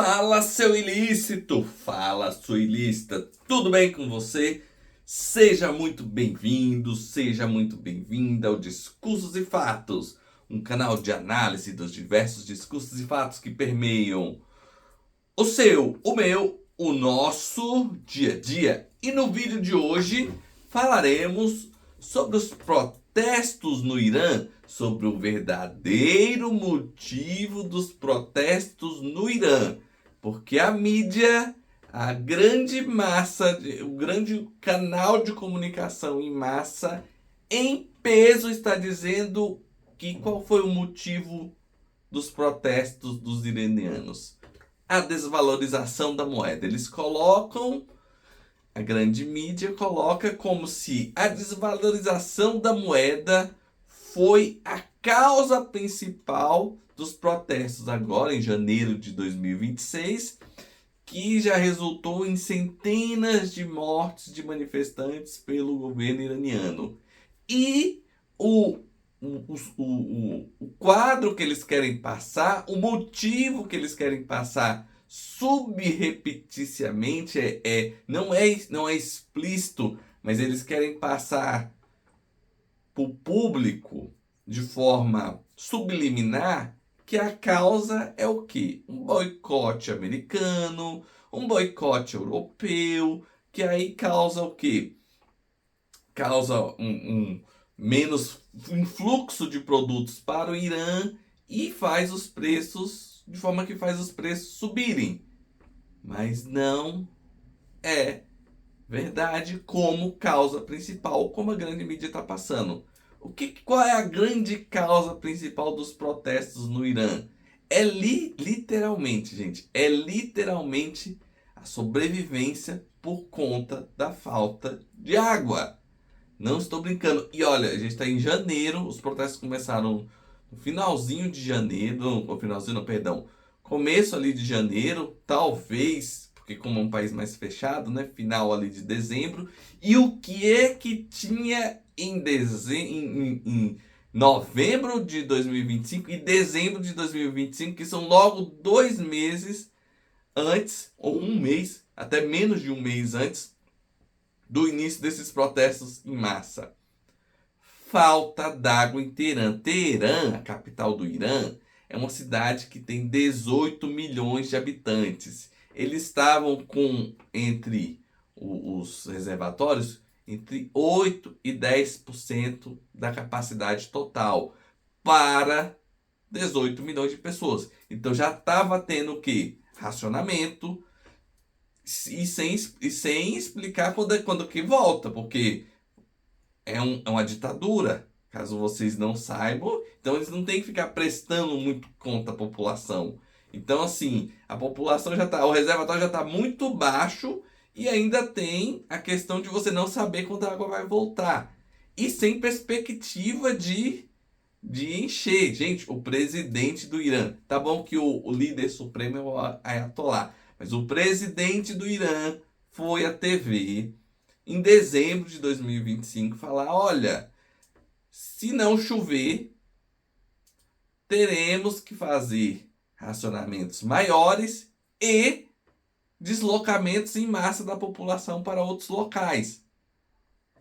Fala, seu ilícito! Fala, sua ilícita! Tudo bem com você? Seja muito bem-vindo, seja muito bem-vinda ao Discursos e Fatos, um canal de análise dos diversos discursos e fatos que permeiam o seu, o meu, o nosso dia a dia. E no vídeo de hoje falaremos sobre os protestos no Irã, sobre o verdadeiro motivo dos protestos no Irã. Porque a mídia, a grande massa, o grande canal de comunicação em massa, em peso, está dizendo que qual foi o motivo dos protestos dos iranianos. A desvalorização da moeda. Eles colocam, a grande mídia coloca como se a desvalorização da moeda foi a causa principal dos protestos agora em janeiro de 2026, que já resultou em centenas de mortes de manifestantes pelo governo iraniano. E o quadro que eles querem passar, o motivo que eles querem passar subrepeticiamente não é explícito, mas eles querem passar para o público de forma subliminar que a causa é o quê? Um boicote americano, um boicote europeu, que aí causa o quê? Causa um menos influxo de produtos para o Irã e faz os preços, de forma que faz os preços subirem. Mas não é verdade como causa principal, como a grande mídia está passando. Qual é a grande causa principal dos protestos no Irã? É literalmente, gente, é literalmente a sobrevivência por conta da falta de água. Não estou brincando. E olha, a gente está em janeiro, os protestos começaram no finalzinho de janeiro, no finalzinho, não, perdão, começo ali de janeiro, talvez, porque como é um país mais fechado, né, final ali de dezembro. E o que é que tinha em novembro de 2025 e dezembro de 2025, que são logo 2 meses antes, ou um mês, até menos de um mês antes do início desses protestos em massa? Falta d'água em Teherã. Teherã, a capital do Irã, é uma cidade que tem 18 milhões de habitantes. Eles estavam com, entre os reservatórios, entre 8 e 10% da capacidade total para 18 milhões de pessoas. Então já estava tendo o quê? Racionamento, e sem explicar quando que volta, porque é uma ditadura, caso vocês não saibam. Então eles não têm que ficar prestando muito conta à população. Então, assim, a população já tá, o reservatório já está muito baixo e ainda tem a questão de você não saber quando a água vai voltar. E sem perspectiva de encher. Gente, o presidente do Irã, tá bom que o líder supremo é o Ayatollah, mas o presidente do Irã foi à TV em dezembro de 2025 falar: olha, se não chover, teremos que fazer racionamentos maiores e deslocamentos em massa da população para outros locais.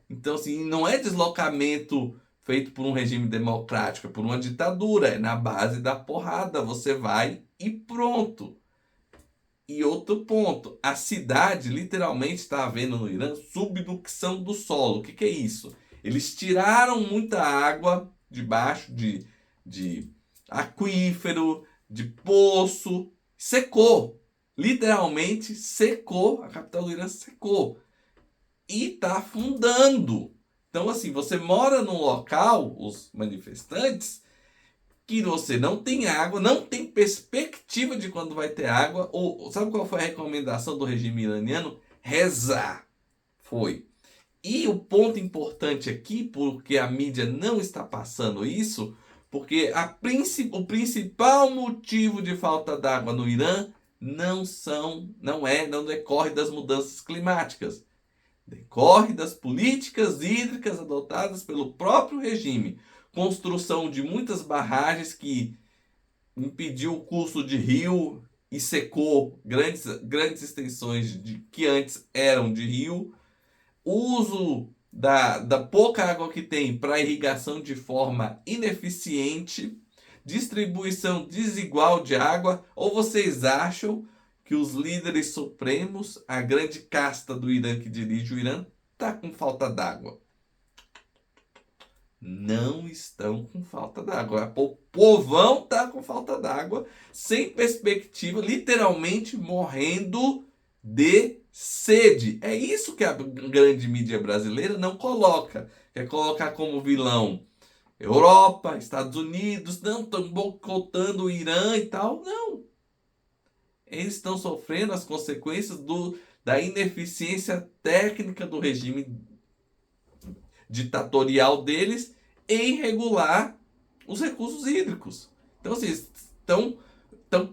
Então, assim, não é deslocamento feito por um regime democrático, é por uma ditadura, é na base da porrada, você vai e pronto. E outro ponto, a cidade literalmente está havendo no Irã subducção do solo. O que é isso? Eles tiraram muita água debaixo de aquífero, de poço, secou. Literalmente secou, a capital do Irã secou. E está afundando. Então, assim, você mora num local, os manifestantes, que você não tem água, não tem perspectiva de quando vai ter água. Ou sabe qual foi a recomendação do regime iraniano? Rezar. Foi. E o ponto importante aqui, porque a mídia não está passando isso, porque o principal motivo de falta d'água no Irã não decorre das mudanças climáticas. Decorre das políticas hídricas adotadas pelo próprio regime. Construção de muitas barragens que impediu o curso de rio e secou grandes extensões que antes eram de rio, uso da pouca água que tem para irrigação de forma ineficiente, distribuição desigual de água, ou vocês acham que os líderes supremos, a grande casta do Irã que dirige o Irã, está com falta d'água? Não estão com falta d'água. O povão está com falta d'água, sem perspectiva, literalmente morrendo de sede. É isso que a grande mídia brasileira não coloca. Quer colocar como vilão Europa, Estados Unidos, não, estão boicotando o Irã e tal. Não. Eles estão sofrendo as consequências da ineficiência técnica do regime ditatorial deles em regular os recursos hídricos. Então, assim, estão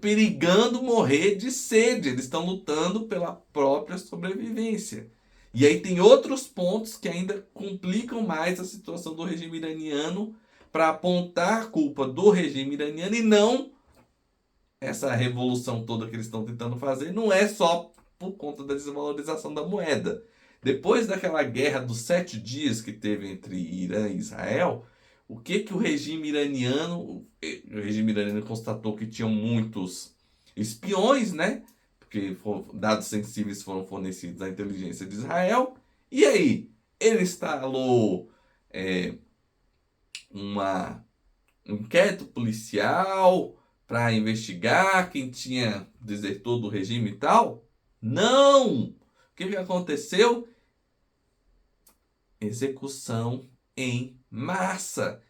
perigando morrer de sede, eles estão lutando pela própria sobrevivência. E aí tem outros pontos que ainda complicam mais a situação do regime iraniano para apontar a culpa do regime iraniano, e não essa revolução toda que eles estão tentando fazer, não é só por conta da desvalorização da moeda. Depois daquela guerra dos 7 dias que teve entre Irã e Israel, o que o regime iraniano constatou que tinham muitos espiões, né? Porque dados sensíveis foram fornecidos à inteligência de Israel. E aí, ele instalou um inquérito policial para investigar quem tinha desertor do regime e tal? Não! O que aconteceu? Execução em massa.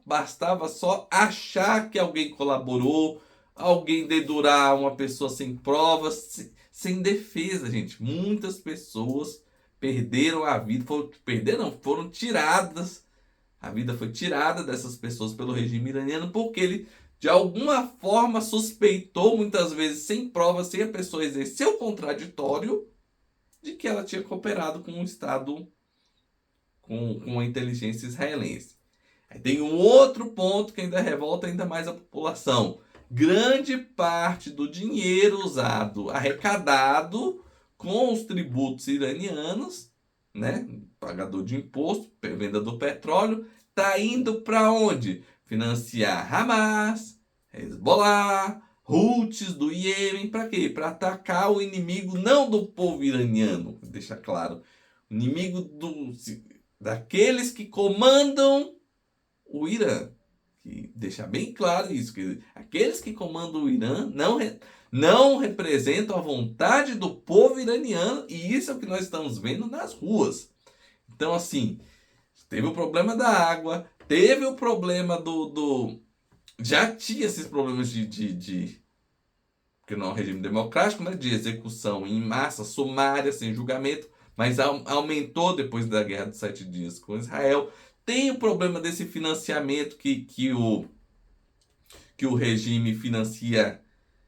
Bastava só achar que alguém colaborou, alguém dedurar uma pessoa sem provas, sem defesa, gente. Muitas pessoas perderam a vida, foram tiradas. A vida foi tirada dessas pessoas pelo regime iraniano porque ele, de alguma forma, suspeitou, muitas vezes sem provas, sem a pessoa exercer o contraditório, de que ela tinha cooperado com o Estado, com a inteligência israelense. Aí tem um outro ponto que ainda revolta ainda mais a população. Grande parte do dinheiro arrecadado com os tributos iranianos, né, pagador de imposto, venda do petróleo, está indo para onde? Financiar Hamas, Hezbollah, Houthis do Iêmen, para quê? Para atacar o inimigo não do povo iraniano, deixa claro, o inimigo daqueles que comandam o Irã. Que deixa bem claro isso, que aqueles que comandam o Irã não representam a vontade do povo iraniano, e isso é o que nós estamos vendo nas ruas. Então, assim, teve o problema da água, teve o problema já tinha esses problemas porque não é um regime democrático, né, de execução em massa, sumária, sem julgamento, mas aumentou depois da Guerra dos 7 Dias com Israel. Tem o problema desse financiamento que o regime financia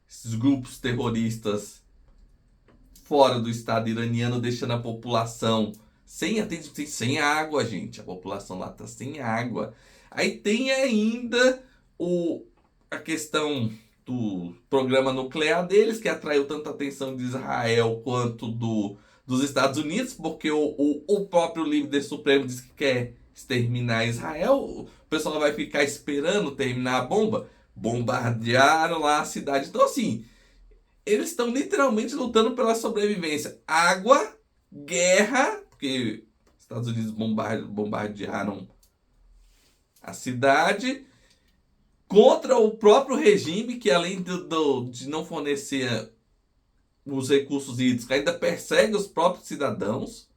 esses grupos terroristas fora do Estado iraniano, deixando a população sem água, gente. A população lá está sem água. Aí tem ainda a questão do programa nuclear deles, que atraiu tanta atenção de Israel quanto dos Estados Unidos, porque o próprio líder supremo diz que quer exterminar Israel. O pessoal vai ficar esperando terminar a bomba. Bombardearam lá a cidade. Então, assim, eles estão literalmente lutando pela sobrevivência. Água, guerra, porque os Estados Unidos bombardearam a cidade, contra o próprio regime, que além de não fornecer os recursos hídricos, ainda persegue os próprios cidadãos.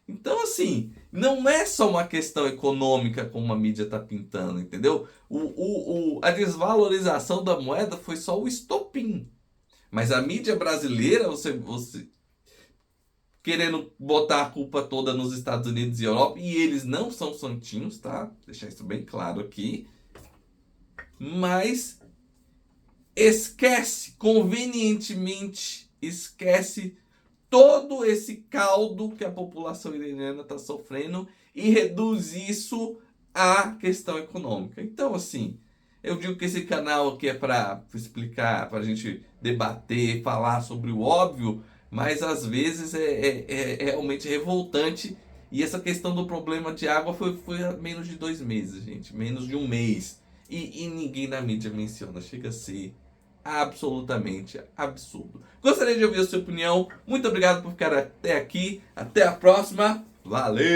Então, assim, não é só uma questão econômica como a mídia está pintando, entendeu? A desvalorização da moeda foi só o estopim. Mas a mídia brasileira, você querendo botar a culpa toda nos Estados Unidos e Europa, e eles não são santinhos, tá? Deixar isso bem claro aqui. Mas convenientemente esquece todo esse caldo que a população iraniana está sofrendo e reduz isso à questão econômica. Então, assim, Eu digo que esse canal aqui é para explicar, para a gente debater, falar sobre o óbvio, mas às vezes é realmente revoltante. E essa questão do problema de água foi há menos de 2 meses, gente, menos de um mês. E ninguém na mídia menciona, chega a ser absolutamente absurdo. Gostaria de ouvir a sua opinião. Muito obrigado por ficar até aqui. Até a próxima. Valeu!